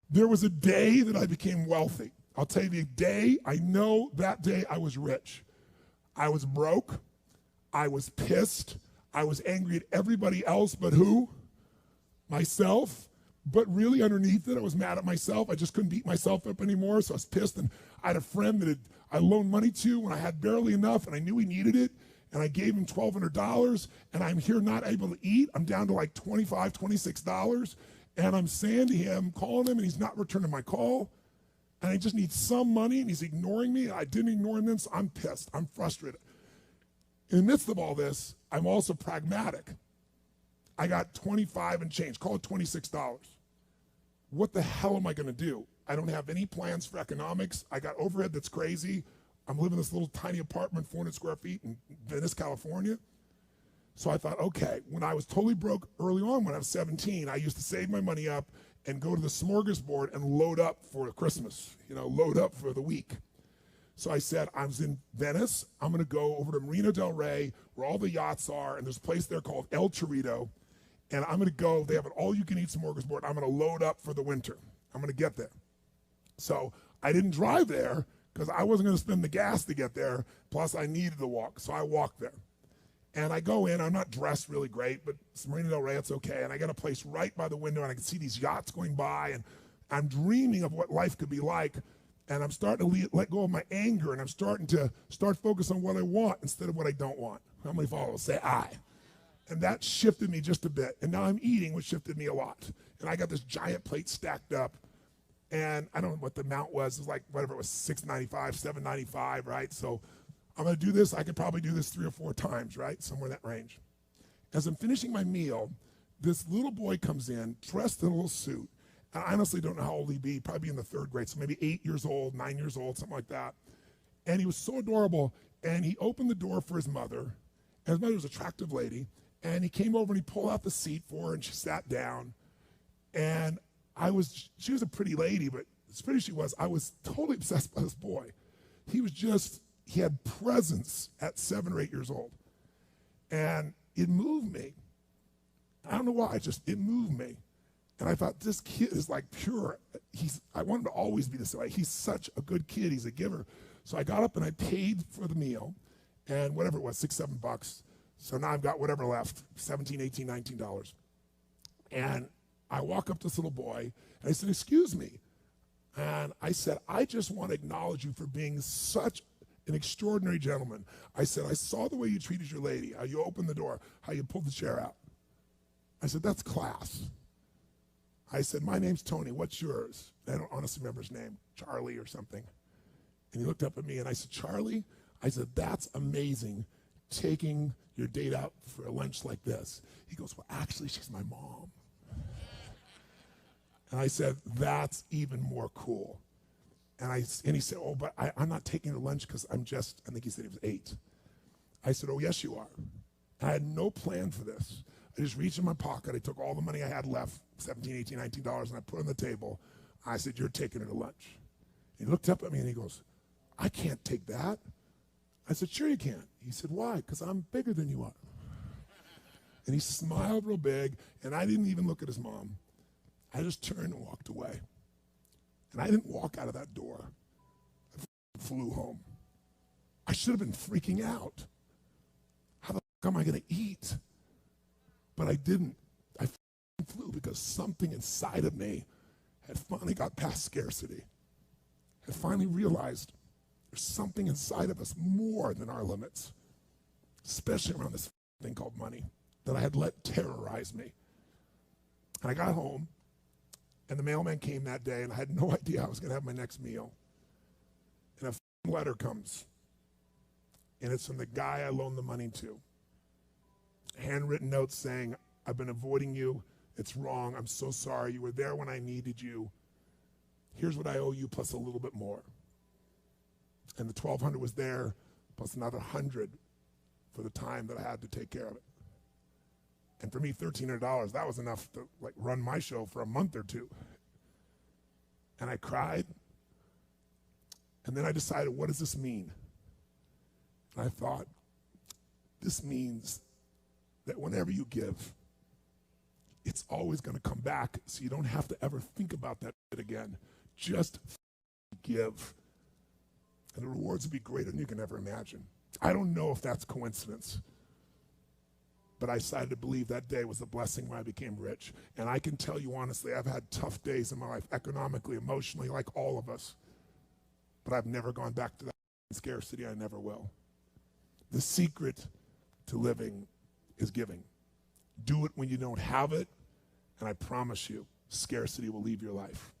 There was a day that I became wealthy. I'll tell you the day, I know that day I was rich. I was broke. I was pissed. I was angry at everybody else but who? Myself. But really underneath it, I was mad at myself. I just couldn't beat myself up anymore, so I was pissed. And I had a friend that I loaned money to when I had barely enough, and I knew he needed it, and I gave him $1,200, and I'm here not able to eat. I'm down to like $25, $26, and I'm saying to him, calling him, and he's not returning my call, and I just need some money, and he's ignoring me. I didn't ignore him then, so I'm pissed. I'm frustrated. In the midst of all this, I'm also pragmatic. I got 25 and change, call it $26. What the hell am I gonna do? I don't have any plans for economics. I got overhead that's crazy. I'm living in this little tiny apartment, 400 square feet in Venice, California. So I thought, okay, when I was totally broke early on, when I was 17, I used to save my money up and go to the smorgasbord and load up for Christmas, load up for the week. So I said, I was in Venice. I'm gonna go over to Marina del Rey, where all the yachts are, and there's a place there called El Chorrito, and I'm gonna go, they have an all-you-can-eat smorgasbord. I'm gonna load up for the winter. I'm gonna get there. So I didn't drive there because I wasn't gonna spend the gas to get there, plus I needed to walk, so I walked there. And I go in, I'm not dressed really great, but it's Marina del Rey, it's okay, and I got a place right by the window, and I can see these yachts going by, and I'm dreaming of what life could be like, and I'm starting to let go of my anger, and I'm starting to focus on what I want instead of what I don't want. How many followers say I? And that shifted me just a bit. And now I'm eating, which shifted me a lot. And I got this giant plate stacked up. And I don't know what the amount was. It was like, whatever it was, $6.95, $7.95, right? So I'm gonna do this. I could probably do this 3 or 4 times, right? Somewhere in that range. As I'm finishing my meal, this little boy comes in, dressed in a little suit. And I honestly don't know how old he'd be, probably in the 3rd grade, so maybe 8 years old, 9 years old, something like that. And he was so adorable. And he opened the door for his mother. And his mother was an attractive lady. And he came over and he pulled out the seat for her, and she sat down. And she was a pretty lady, but as pretty as she was, I was totally obsessed by this boy. He had presence at 7 or 8 years old. And it moved me. I don't know why, it moved me. And I thought, this kid is like pure. I want him to always be this way. He's such a good kid, he's a giver. So I got up and I paid for the meal, and whatever it was, $6, $7. So now I've got whatever left, $17, $18, $19. And I walk up to this little boy, and I said, excuse me. And I said, I just want to acknowledge you for being such an extraordinary gentleman. I said, I saw the way you treated your lady, how you opened the door, how you pulled the chair out. I said, that's class. I said, my name's Tony, what's yours? I don't honestly remember his name, Charlie or something. And he looked up at me, and I said, Charlie? I said, that's amazing, taking your date out for a lunch like this. He goes, well, actually, she's my mom. And I said, that's even more cool. And he said, oh, but I'm not taking her lunch because I think he said he was 8. I said, oh, yes, you are. I had no plan for this. I just reached in my pocket. I took all the money I had left, $17, $18, $19, and I put it on the table. I said, you're taking her to lunch. He looked up at me and he goes, I can't take that. I said, sure you can. He said, why? Because I'm bigger than you are. And he smiled real big, and I didn't even look at his mom. I just turned and walked away. And I didn't walk out of that door. I flew home. I should have been freaking out. How the fuck am I going to eat? But I didn't. I flew because something inside of me had finally got past scarcity. Had finally realized there's something inside of us more than our limits, especially around this thing called money that I had let terrorize me. And I got home, and the mailman came that day, and I had no idea I was going to have my next meal. And a letter comes, and it's from the guy I loaned the money to. Handwritten notes saying, I've been avoiding you. It's wrong. I'm so sorry. You were there when I needed you. Here's what I owe you plus a little bit more. And the $1,200 was there plus another $100 for the time that I had to take care of it. And for me, $1,300, that was enough to run my show for a month or 2. And I cried. And then I decided, what does this mean? And I thought, this means that whenever you give, it's always going to come back, so you don't have to ever think about that again. Just give. And the rewards will be greater than you can ever imagine. I don't know if that's coincidence, but I decided to believe that day was a blessing when I became rich. And I can tell you honestly, I've had tough days in my life, economically, emotionally, like all of us. But I've never gone back to that scarcity. I never will. The secret to living is giving. Do it when you don't have it, and I promise you, scarcity will leave your life.